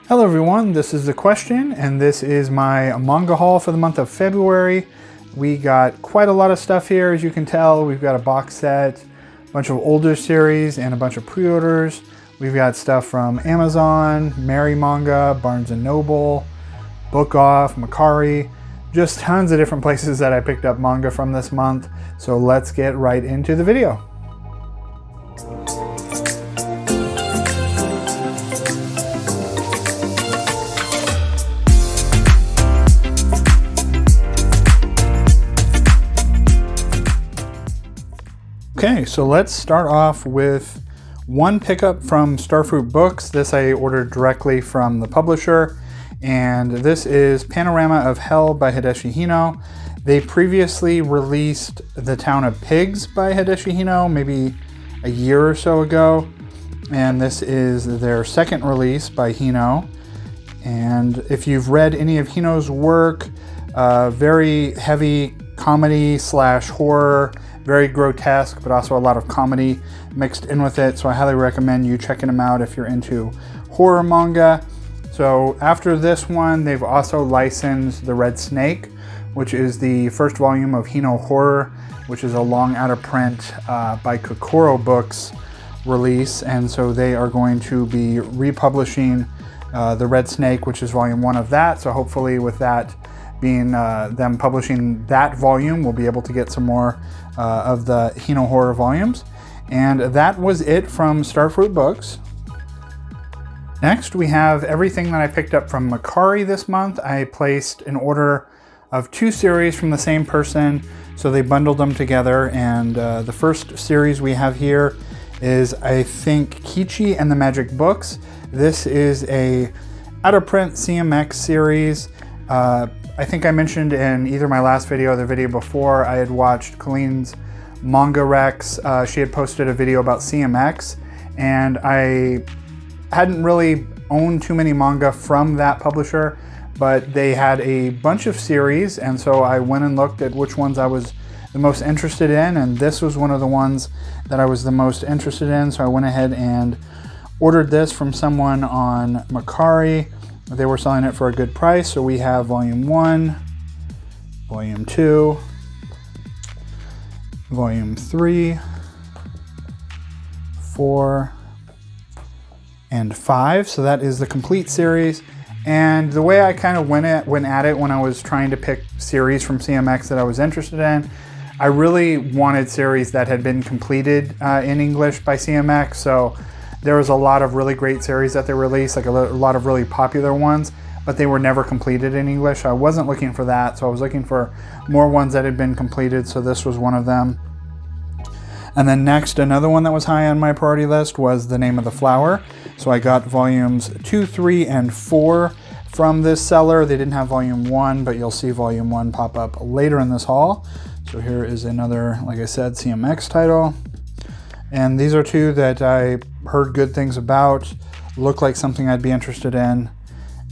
Hello everyone, this is The Question, and this is my manga haul for the month of February. We got quite a lot of stuff here, as you can tell. We've got a box set, a bunch of older series, and a bunch of pre-orders. We've got stuff from Amazon, Merry Manga, Barnes & Noble, Bookoff, Macari, just tons of different places that I picked up manga from this month. So let's get right into the video. Okay, so let's start off with one pickup from Starfruit Books. This I ordered directly from the publisher, and this is Panorama of Hell by Hideshi Hino. They previously released The Town of Pigs by Hideshi Hino, maybe a year or so ago, and this is their second release by Hino. And if you've read any of Hino's work, very heavy comedy slash horror, very grotesque, but also a lot of comedy mixed in with it. So I highly recommend you checking them out if you're into horror manga. So after this one, they've also licensed The Red Snake, which is the first volume of Hino Horror, which is a long out of print by Kokoro Books release. And so they are going to be republishing The Red Snake, which is volume 1 of that. So hopefully with that being them publishing that volume, we'll be able to get some more of the Hino Horror volumes. And that was it from Starfruit Books. Next, we have everything that I picked up from Macari this month. I placed an order of 2 series from the same person, so they bundled them together. And the first series we have here is, I think, Kichi and the Magic Books. This is a out-of-print CMX series. I think I mentioned in either my last video or the video before, I had watched Colleen's Manga Rex. She had posted a video about CMX, and I hadn't really owned too many manga from that publisher, but they had a bunch of series, and so I went and looked at which ones I was the most interested in, and this was one of the ones that I was the most interested in, so I went ahead and ordered this from someone on Macari. They were selling it for a good price, so we have volume 1, volume 2, volume 3, 4, and 5. So that is the complete series. And the way I kind of went at it when I was trying to pick series from CMX that I was interested in, I really wanted series that had been completed in English by CMX. So there was a lot of really great series that they released, like a lot of really popular ones, but they were never completed in English. I wasn't looking for that, so I was looking for more ones that had been completed, so this was one of them. And then next, another one that was high on my priority list was The Name of the Flower. So I got volumes 2, 3, and 4 from this seller. They didn't have volume 1, but you'll see volume 1 pop up later in this haul. So here is another, like I said, CMX title. And these are 2 that I heard good things about, look like something I'd be interested in,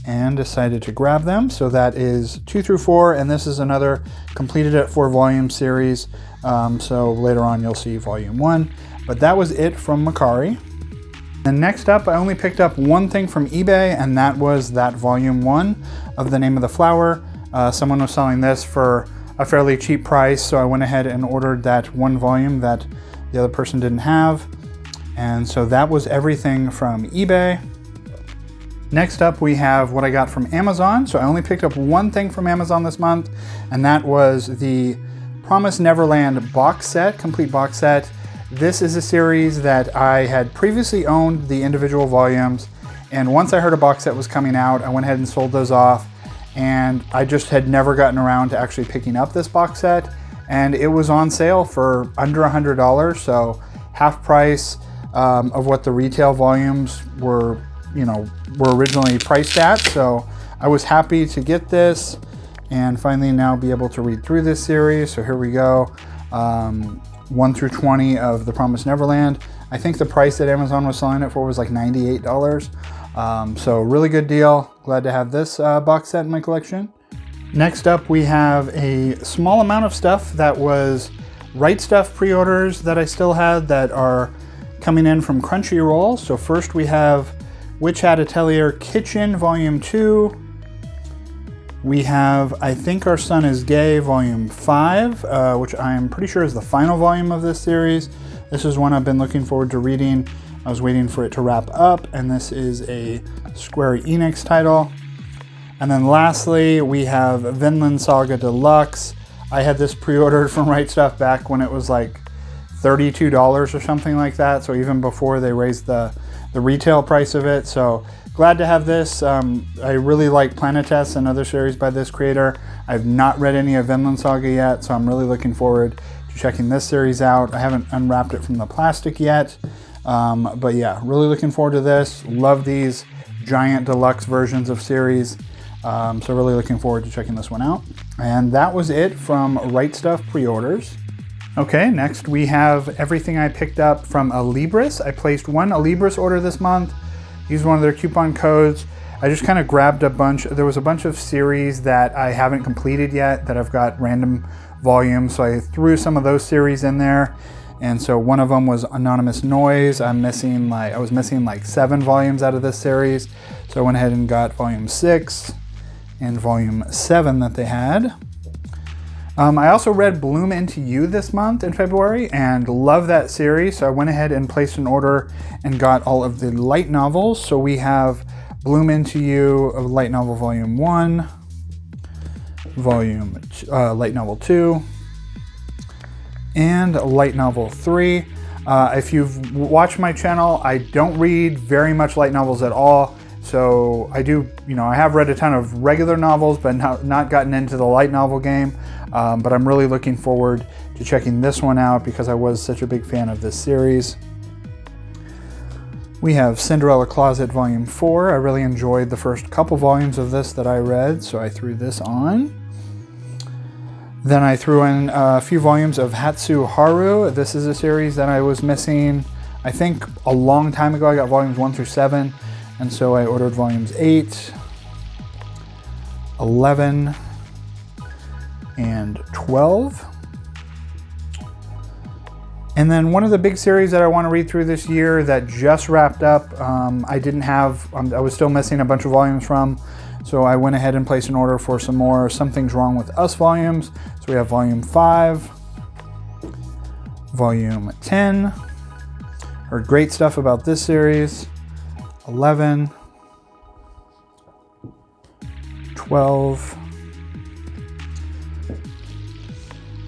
and decided to grab them. So that is 2 through 4, and this is another completed at 4 volume series. So later on you'll see volume 1. But that was it from Macari. And next up, I only picked up one thing from eBay, and that was that volume 1 of The Name of the Flower. Someone was selling this for a fairly cheap price, so I went ahead and ordered that one volume that the other person didn't have. And so that was everything from eBay. Next up, we have what I got from Amazon. So I only picked up one thing from Amazon this month, and that was the Promised Neverland box set, complete box set. This is a series that I had previously owned the individual volumes, and once I heard a box set was coming out, I went ahead and sold those off, and I just had never gotten around to actually picking up this box set. And it was on sale for under $100, so half price of what the retail volumes were originally priced at. So I was happy to get this and finally now be able to read through this series. So here we go, 1 through 20 of The Promised Neverland. I think the price that Amazon was selling it for was like $98. So really good deal. Glad to have this box set in my collection. Next up, we have a small amount of stuff that was Right Stuff pre-orders that I still had that are coming in from Crunchyroll. So first we have Witch Hat Atelier Kitchen Volume 2. We have I Think Our Son is Gay Volume 5, which I'm pretty sure is the final volume of this series. This is one I've been looking forward to reading. I was waiting for it to wrap up, and this is a Square Enix title. And then lastly, we have Vinland Saga Deluxe. I had this pre-ordered from Right Stuff back when it was like $32 or something like that. So even before they raised the retail price of it. So glad to have this. I really like Planetes, another series by this creator. I've not read any of Vinland Saga yet, so I'm really looking forward to checking this series out. I haven't unwrapped it from the plastic yet. But yeah, really looking forward to this. Love these giant deluxe versions of series. So really looking forward to checking this one out. And that was it from Right Stuff pre-orders. Okay, next we have everything I picked up from Alibris. I placed one Alibris order this month. Used one of their coupon codes. I just kind of grabbed a bunch. There was a bunch of series that I haven't completed yet that I've got random volumes. So I threw some of those series in there. And so one of them was Anonymous Noise. I was missing like 7 volumes out of this series. So I went ahead and got volume 6 and volume 7 that they had. I also read Bloom Into You this month in February and love that series. So I went ahead and placed an order and got all of the light novels. So we have Bloom Into You, light novel volume 1, light novel 2, and light novel 3. If you've watched my channel, I don't read very much light novels at all. So I do, I have read a ton of regular novels, but not gotten into the light novel game. But I'm really looking forward to checking this one out because I was such a big fan of this series. We have Cinderella Closet Volume 4. I really enjoyed the first couple volumes of this that I read, so I threw this on. Then I threw in a few volumes of Hatsu Haru. This is a series that I was missing, I think a long time ago. I got volumes 1 through 7, and so I ordered volumes 8, 11, and 12. And then one of the big series that I want to read through this year that just wrapped up, I was still missing a bunch of volumes from, so I went ahead and placed an order for some more Something's Wrong with Us volumes. So we have volume 5, volume 10, heard great stuff about this series, 11, 12,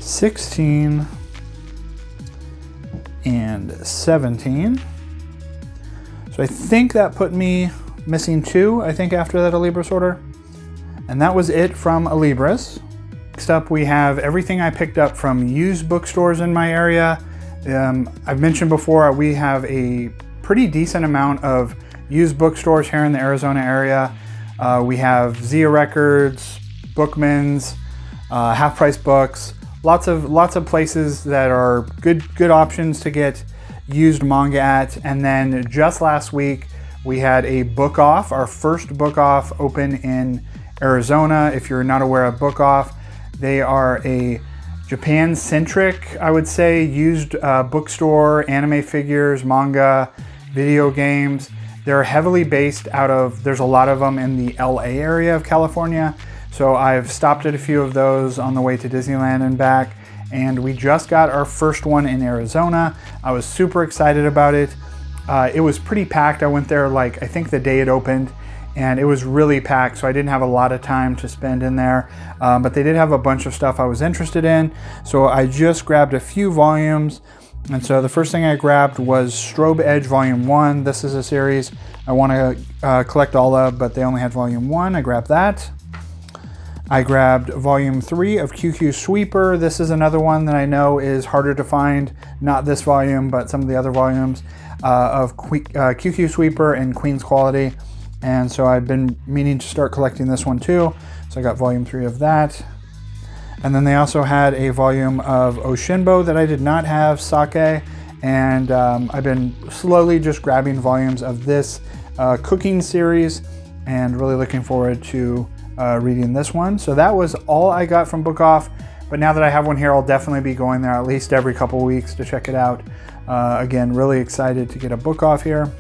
16, and 17. So I think that put me missing 2, I think, after that Alibris order. And that was it from Alibris. Next up, we have everything I picked up from used bookstores in my area. I've mentioned before, we have a pretty decent amount of used bookstores here in the Arizona area. We have Zia Records, Bookman's, Half Price Books, lots of places that are good options to get used manga at. And then just last week we had a Bookoff, our first Bookoff open in Arizona. If you're not aware of Bookoff, they are a Japan-centric, I would say, used bookstore, anime figures, manga, video games. They're heavily based there's a lot of them in the LA area of California. So I've stopped at a few of those on the way to Disneyland and back, and we just got our first one in Arizona. I was super excited about it. It was pretty packed. I went there I think the day it opened, and it was really packed, so I didn't have a lot of time to spend in there. But they did have a bunch of stuff I was interested in, so I just grabbed a few volumes. And so the first thing I grabbed was Strobe Edge Volume 1. This is a series I want to collect all of, but they only had Volume 1. I grabbed that. I grabbed Volume 3 of QQ Sweeper. This is another one that I know is harder to find, not this volume, but some of the other volumes of QQ Sweeper and Queen's Quality. And so I've been meaning to start collecting this one too. So I got Volume 3 of that. And then they also had a volume of Oshinbo that I did not have, Sake. And I've been slowly just grabbing volumes of this cooking series and really looking forward to reading this one. So that was all I got from Bookoff, but now that I have one here, I'll definitely be going there at least every couple weeks to check it out. Again, really excited to get a Bookoff here.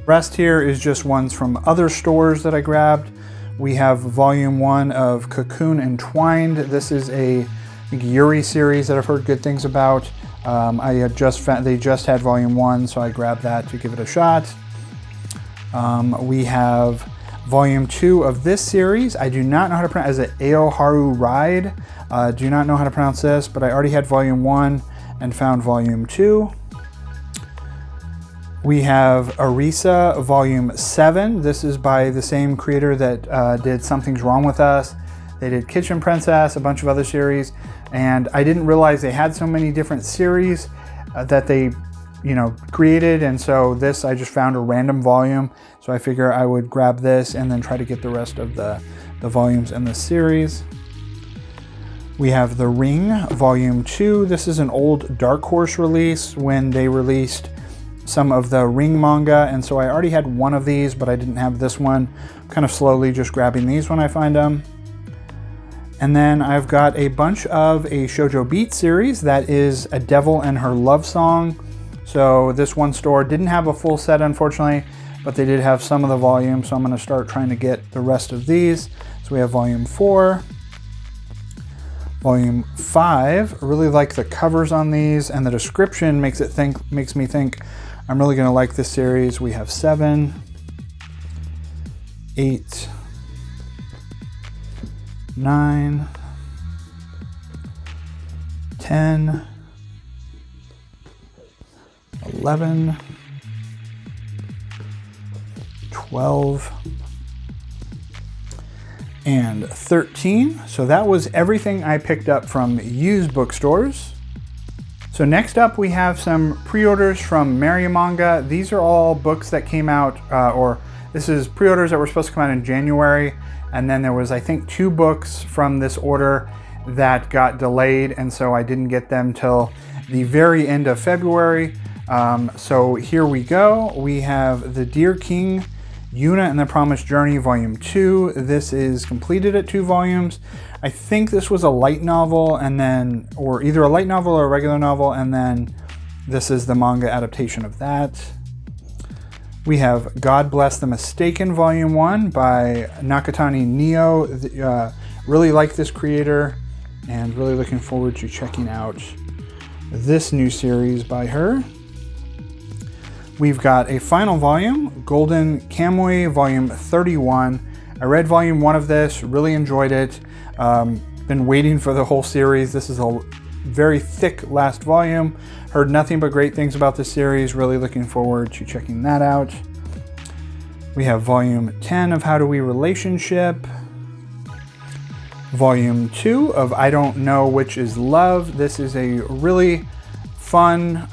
Rest here is just ones from other stores that I grabbed. We have volume 1 of Cocoon Entwined. This is a Yuri series that I've heard good things about. They just had volume 1, so I grabbed that to give it a shot. We have volume 2 of this series. I do not know how to pronounce it. Aoharu Ride. Do not know how to pronounce this, but I already had volume 1 and found volume 2. We have Arisa volume 7. This is by the same creator that did Something's Wrong With Us. They did Kitchen Princess, a bunch of other series, and I didn't realize they had so many different series that they created, and so this I just found a random volume, so I figure I would grab this and then try to get the rest of the volumes in this series. We have The Ring volume 2. This is an old Dark Horse release when they released some of the Ring manga, and so I already had one of these, but I didn't have this one. I'm kind of slowly just grabbing these when I find them. And then I've got a bunch of a Shoujo Beat series that is A Devil and Her Love Song. So this one store didn't have a full set, unfortunately, but they did have some of the volume, so I'm going to start trying to get the rest of these. So we have volume 4. Volume 5, I really like the covers on these, and the description makes me think I'm really going to like this series. We have 7, 8, 9, 10, 11, 12, and 13. So that was everything I picked up from used bookstores. So next up we have some pre-orders from Manga. These are all books that came out, this is pre-orders that were supposed to come out in January, and then there was, I think, 2 books from this order that got delayed, and so I didn't get them till the very end of February. So here we go. We have The Deer King, Yuna and the Promised Journey, Volume 2. This is completed at 2 volumes. I think this was a light novel, and then, or either a light novel or a regular novel, and then this is the manga adaptation of that. We have God Bless the Mistaken, Volume 1 by Nakatani Neo. Really like this creator, and really looking forward to checking out this new series by her. We've got a final volume, Golden Kamuy, Volume 31. I read Volume 1 of this, really enjoyed it. Been waiting for the whole series. This is a very thick last volume. Heard nothing but great things about this series. Really looking forward to checking that out. We have Volume 10 of How Do We Relationship. Volume 2 of I Don't Know Which Is Love. This is a really fun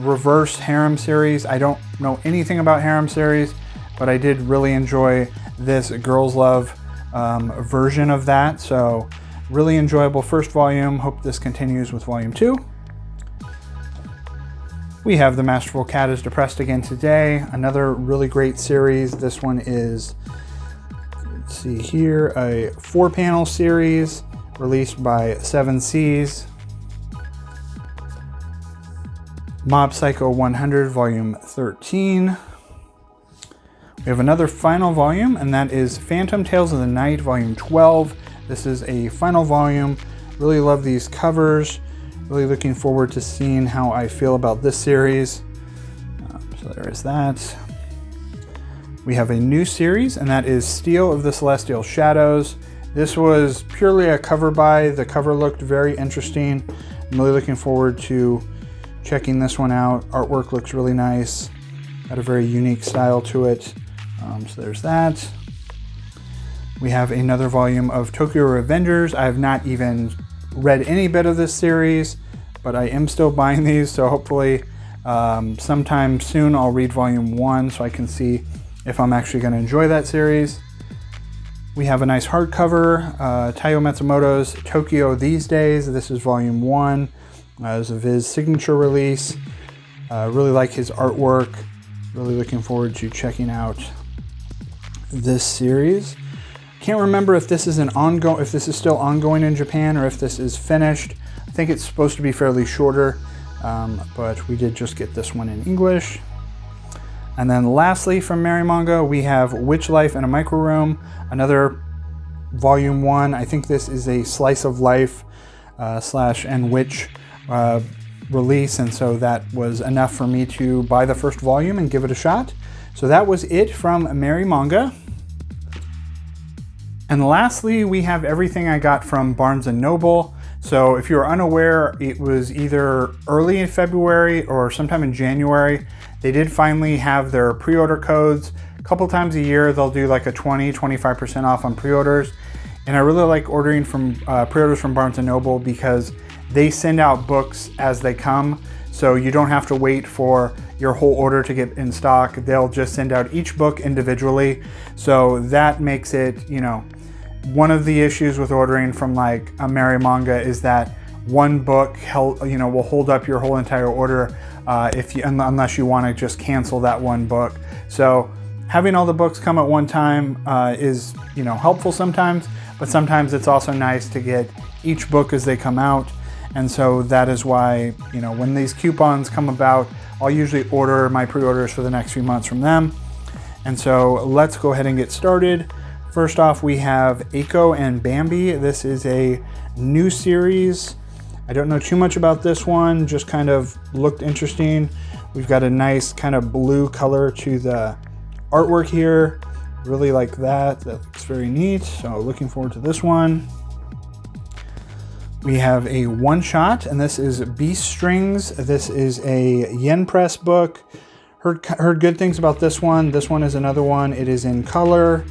reverse harem series. I don't know anything about harem series, but I did really enjoy this Girls Love version of that. So really enjoyable first volume. Hope this continues with Volume 2. We have The Masterful Cat is Depressed Again Today. Another really great series. This one is, let's see here, a 4-panel series released by 7 Seas. Mob Psycho 100, Volume 13. We have another final volume, and that is Phantom Tales of the Night, Volume 12. This is a final volume. Really love these covers. Really looking forward to seeing how I feel about this series. So there is that. We have a new series, and that is Steel of the Celestial Shadows. This was purely a cover buy. The cover looked very interesting. I'm really looking forward to checking this one out. Artwork looks really nice. Got a very unique style to it. So there's that. We have another volume of Tokyo Revengers. I have not even read any bit of this series, but I am still buying these, so hopefully sometime soon I'll read Volume 1 so I can see if I'm actually going to enjoy that series. We have a nice hardcover, Taiyo Matsumoto's Tokyo These Days. This is Volume 1. This is his signature release. Really like his artwork. Really looking forward to checking out this series. Can't remember if this is if this is still ongoing in Japan or if this is finished. I think it's supposed to be fairly shorter, but we did just get this one in English. And then lastly from Manga, we have Witch Life in a Micro Room, another volume 1. I think this is a slice of life slash and witch release, and so that was enough for me to buy the first volume and give it a shot. So that was it from Manga. And lastly, we have everything I got from Barnes & Noble. So if you're unaware, it was either early in February or sometime in January. They did finally have their pre-order codes. A couple times a year, they'll do like a 20-25% off on pre-orders. And I really like ordering from pre-orders from Barnes & Noble because they send out books as they come. So you don't have to wait for your whole order to get in stock. They'll just send out each book individually. So that makes it, you know, one of the issues with ordering from like a Manga is that one book will hold up your whole entire order unless you want to just cancel that one book. So having all the books come at one time is helpful sometimes, but sometimes it's also nice to get each book as they come out. And so that is why, when these coupons come about, I'll usually order my pre-orders for the next few months from them. And so let's go ahead and get started. First off, we have Aiko and Bambi. This is a new series. I don't know too much about this one, just kind of looked interesting. We've got a nice kind of blue color to the artwork here. Really like that. That looks very neat. So looking forward to this one. We have a one-shot, and this is Beast Strings. This is a Yen Press book. Heard good things about this one. This one is another one. It is in color.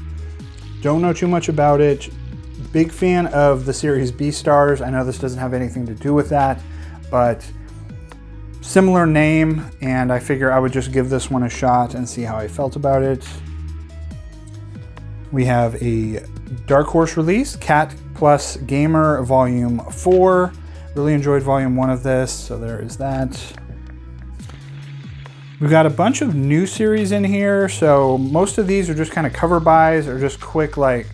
Don't know too much about it. Big fan of the series Beastars. I know this doesn't have anything to do with that, but similar name, and I figure I would just give this one a shot and see how I felt about it. We have a Dark Horse release, Cat Plus Gamer Volume 4. Really enjoyed Volume 1 of this, so there is that. We've got a bunch of new series in here, so most of these are just kind of cover buys or just quick, like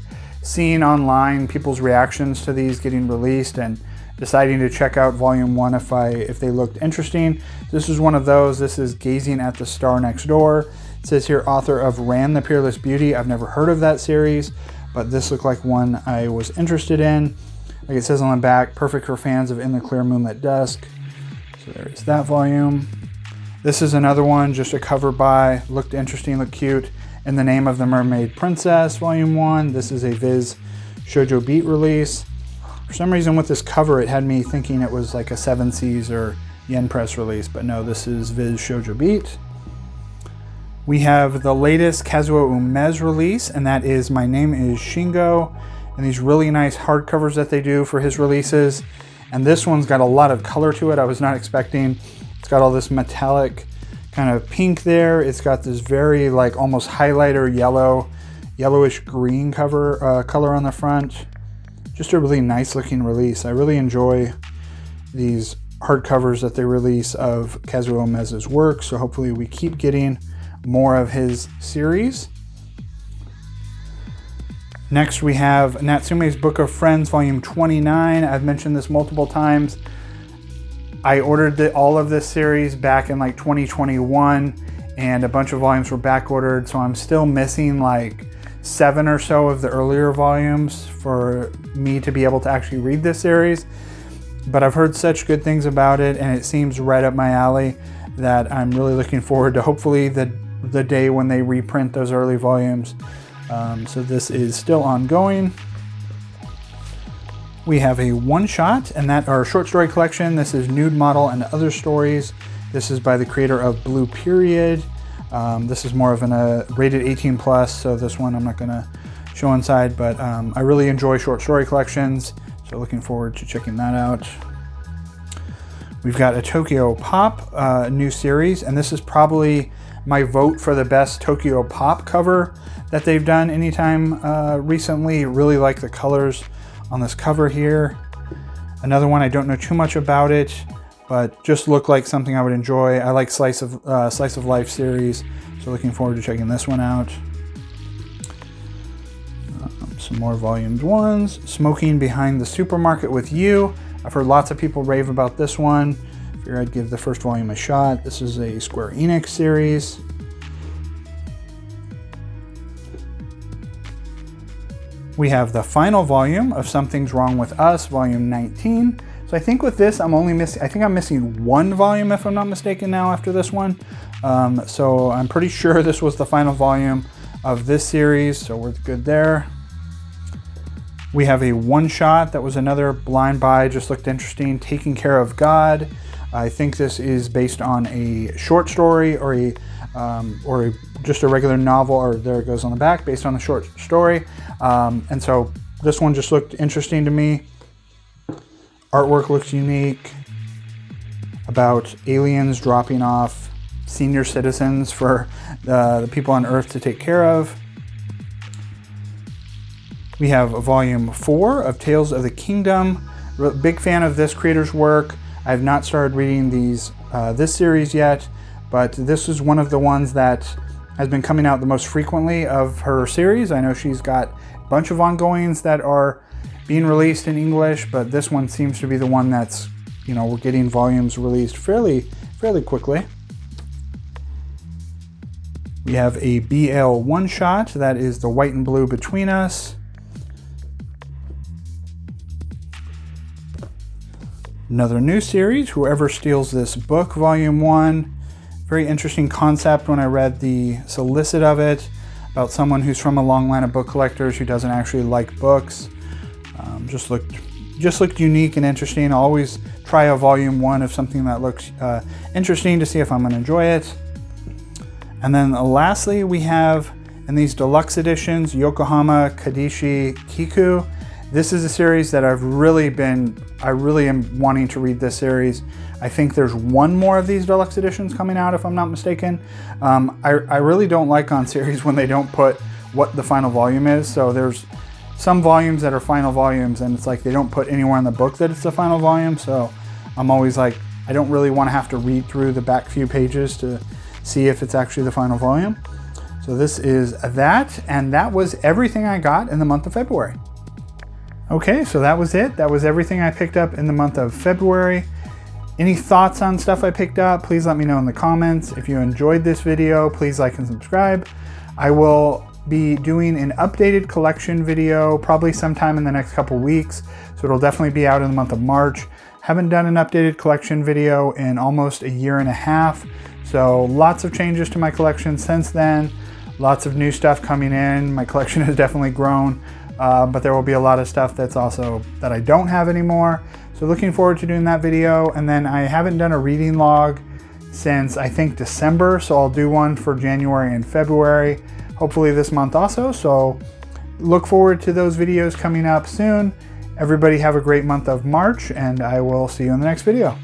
seeing online people's reactions to these getting released and deciding to check out Volume 1 if they looked interesting. This is one of those. This is Gazing at the Star Next Door. It says here, author of Ran the Peerless Beauty. I've never heard of that series, but this looked like one I was interested in. Like it says on the back, perfect for fans of In the Clear Moonlit Dusk. So there is that volume. This is another one, just a cover buy. Looked interesting, looked cute. In the Name of the Mermaid Princess, Volume 1. This is a Viz Shoujo Beat release. For some reason with this cover, it had me thinking it was like a 7 Seas or Yen Press release, but no, this is Viz Shoujo Beat. We have the latest Kazuo Umez release, and that is My Name is Shingo, and these really nice hardcovers that they do for his releases. And this one's got a lot of color to it I was not expecting. It's got all this metallic kind of pink there. It's got this very like almost highlighter yellowish green color on the front. Just a really nice looking release. I really enjoy these hardcovers that they release of Kazuo Umez's work, so hopefully we keep getting more of his series. Next we have Natsume's Book of Friends, Volume 29. I've mentioned this multiple times. I ordered all of this series back in like 2021, and a bunch of volumes were back ordered, so I'm still missing like 7 or so of the earlier volumes for me to be able to actually read this series. But I've heard such good things about it, and it seems right up my alley that I'm really looking forward to hopefully the day when they reprint those early volumes. So this is still ongoing. We have a one-shot, and that our short story collection. This is Nude Model and Other Stories. This is by the creator of Blue Period. This is more of a rated 18 plus, so this one I'm not going to show inside, but I really enjoy short story collections, so looking forward to checking that out. We've got a Tokyo Pop new series, and this is probably my vote for the best Tokyo Pop cover that they've done anytime recently. Really like the colors on this cover here. Another one, I don't know too much about it, but just looked like something I would enjoy. I like Slice of Life series, so looking forward to checking this one out. Some more volumes ones. Smoking Behind the Supermarket with You. I've heard lots of people rave about this one. Figured I'd give the first volume a shot. This is a Square Enix series. We have the final volume of Something's Wrong with Us, volume 19. So I think with this, I'm missing one volume if I'm not mistaken now after this one. So I'm pretty sure this was the final volume of this series, so we're good there. We have a one-shot that was another blind buy, just looked interesting, Taking Care of God. I think this is based on a short story or just a regular novel, or there it goes on the back, based on a short story. And so this one just looked interesting to me. Artwork looks unique, about aliens dropping off senior citizens for the people on Earth to take care of. We have volume 4 of Tales of the Kingdom. Big fan of this creator's work. I've not started reading this series yet, but this is one of the ones that has been coming out the most frequently of her series. I know she's got a bunch of ongoings that are being released in English, but this one seems to be the one that's, we're getting volumes released fairly quickly. We have a BL one-shot, that is The White and Blue Between Us. Another new series, Whoever Steals This Book, volume 1. Very interesting concept when I read the solicit of it, about someone who's from a long line of book collectors who doesn't actually like books. Just looked unique and interesting. I'll always try a volume 1 of something that looks interesting to see if I'm going to enjoy it. And then lastly, we have in these deluxe editions, Yokohama Kadishi Kiku. This is a series that I really am wanting to read this series. I think there's one more of these deluxe editions coming out if I'm not mistaken. I really don't like on series when they don't put what the final volume is. So there's some volumes that are final volumes and it's like they don't put anywhere in the book that it's the final volume. So I'm always like, I don't really want to have to read through the back few pages to see if it's actually the final volume. So this is that, and that was everything I got in the month of February. Okay, so that was it. That was everything I picked up in the month of February. Any thoughts on stuff I picked up, please let me know in the comments. If you enjoyed this video, please like and subscribe. I will be doing an updated collection video probably sometime in the next couple weeks, so it'll definitely be out in the month of March. Haven't done an updated collection video in almost a year and a half, so lots of changes to my collection since then. Lots of new stuff coming in. My collection has definitely grown, but there will be a lot of stuff that I don't have anymore. So looking forward to doing that video. And then I haven't done a reading log since I think December, so I'll do one for January and February, hopefully this month also. So look forward to those videos coming up soon. Everybody have a great month of March, and I will see you in the next video.